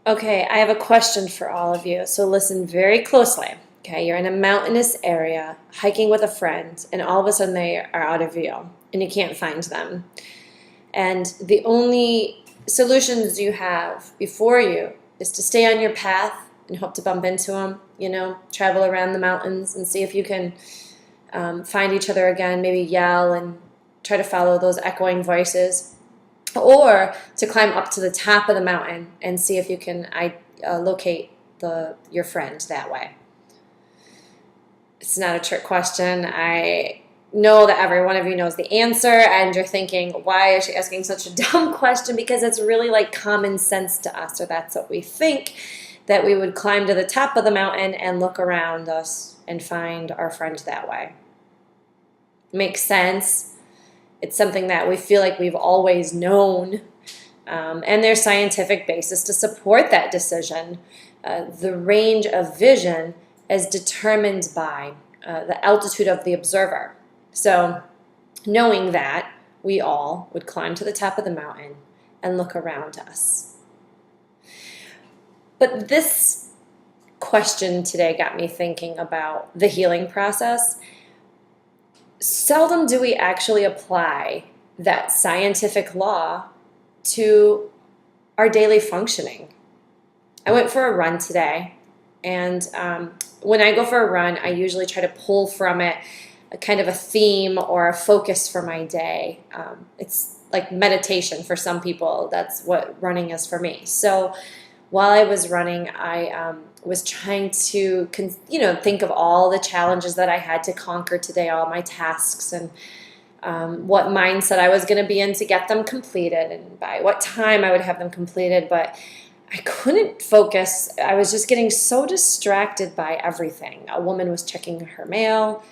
Okay, I have a question for all of you, so listen very closely. Okay, you're in a mountainous area, hiking with a friend, and all of a sudden they are out of view, and you can't find them. And the only solutions you have before you is to stay on your path and hope to bump into them, travel around the mountains and see if you can find each other again, maybe yell and try to follow those echoing voices, or to climb up to the top of the mountain and see if you can locate your friend that way. It's not a trick question. I know that every one of you knows the answer, and you're thinking, why is she asking such a dumb question? Because it's really like common sense to us, or that's what we think, that we would climb to the top of the mountain and look around us and find our friend that way. Makes sense. It's something that we feel like we've always known, and there's scientific basis to support that decision. The range of vision is determined by the altitude of the observer. So knowing that, we all would climb to the top of the mountain and look around us. But this question today got me thinking about the healing process. Seldom do we actually apply that scientific law to our daily functioning. I went for a run today, and when I go for a run, I usually try to pull from it a kind of a theme or a focus for my day. It's like meditation for some people. That's what running is for me. So while I was running, I was trying to think of all the challenges that I had to conquer today, all my tasks, and what mindset I was going to be in to get them completed, and by what time I would have them completed. But I couldn't focus. I was just getting so distracted by everything. A woman was checking her mail.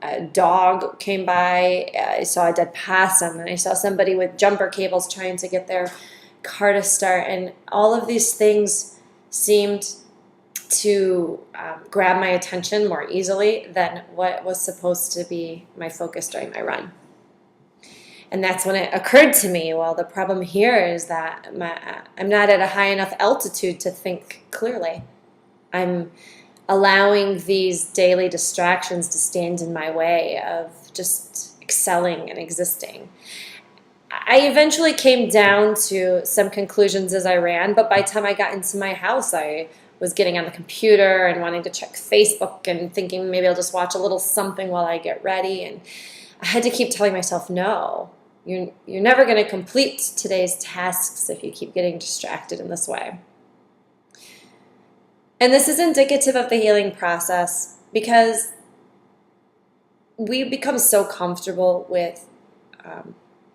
A dog came by. I saw a dead possum, and I saw somebody with jumper cables trying to get their car to start. And all of these things seemed to grab my attention more easily than what was supposed to be my focus during my run. And that's when it occurred to me, well, the problem here is that I'm not at a high enough altitude to think clearly. I'm allowing these daily distractions to stand in my way of just excelling and existing. I eventually came down to some conclusions as I ran, but by the time I got into my house, I was getting on the computer and wanting to check Facebook and thinking maybe I'll just watch a little something while I get ready. And I had to keep telling myself, no, you're never going to complete today's tasks if you keep getting distracted in this way. And this is indicative of the healing process because we become so comfortable with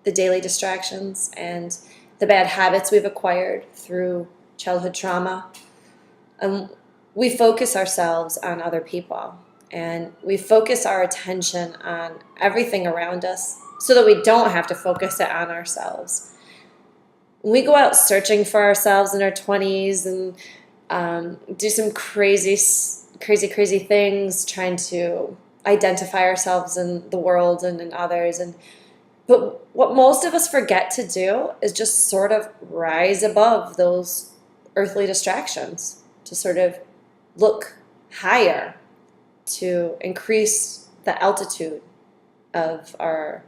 the daily distractions and the bad habits we've acquired through childhood trauma. We focus ourselves on other people, and we focus our attention on everything around us so that we don't have to focus it on ourselves. We go out searching for ourselves in our 20s and do some crazy things, trying to identify ourselves in the world and in others. But what most of us forget to do is just sort of rise above those earthly distractions, to sort of look higher, to increase the altitude of our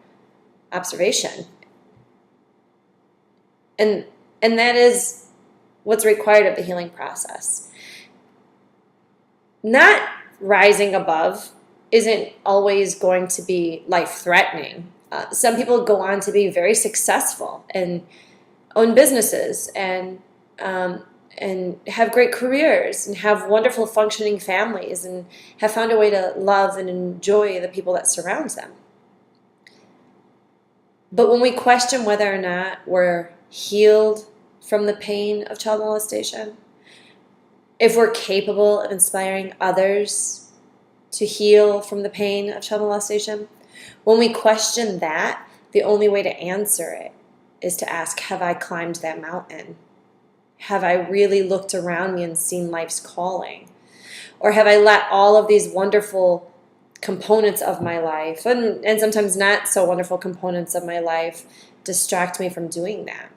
observation. And that is what's required of the healing process. Not rising above isn't always going to be life-threatening. Some people go on to be very successful and own businesses and have great careers and have wonderful functioning families and have found a way to love and enjoy the people that surround them. But when we question whether or not we're healed from the pain of child molestation, if we're capable of inspiring others to heal from the pain of child molestation, when we question that, the only way to answer it is to ask, have I climbed that mountain? Have I really looked around me and seen life's calling? Or have I let all of these wonderful components of my life, and sometimes not so wonderful components of my life, distract me from doing that?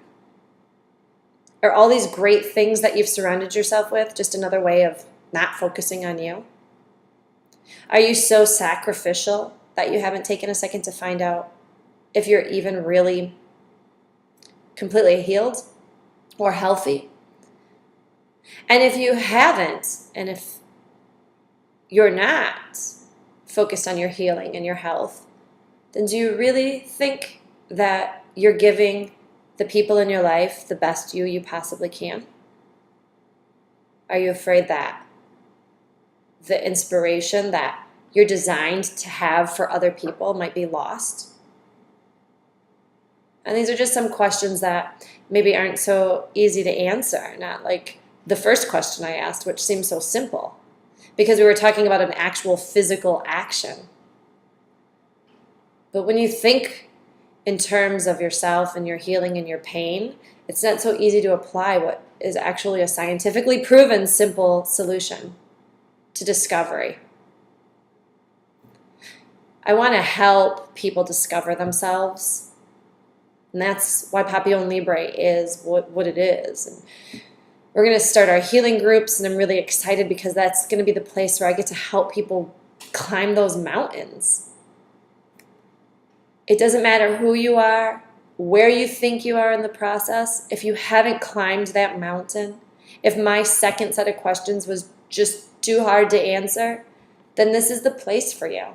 Are all these great things that you've surrounded yourself with just another way of not focusing on you? Are you so sacrificial that you haven't taken a second to find out if you're even really completely healed or healthy? And if you haven't, and if you're not focused on your healing and your health, then do you really think that you're giving the people in your life the best you possibly can? Are you afraid that the inspiration that you're designed to have for other people might be lost? And these are just some questions that maybe aren't so easy to answer, not like the first question I asked, which seems so simple, because we were talking about an actual physical action. But when you think in terms of yourself and your healing and your pain, it's not so easy to apply what is actually a scientifically proven simple solution to discovery. I want to help people discover themselves. And that's why Papillon Libre is what it is. And we're going to start our healing groups, and I'm really excited because that's going to be the place where I get to help people climb those mountains. It doesn't matter who you are, where you think you are in the process. If you haven't climbed that mountain, if my second set of questions was just too hard to answer, then this is the place for you.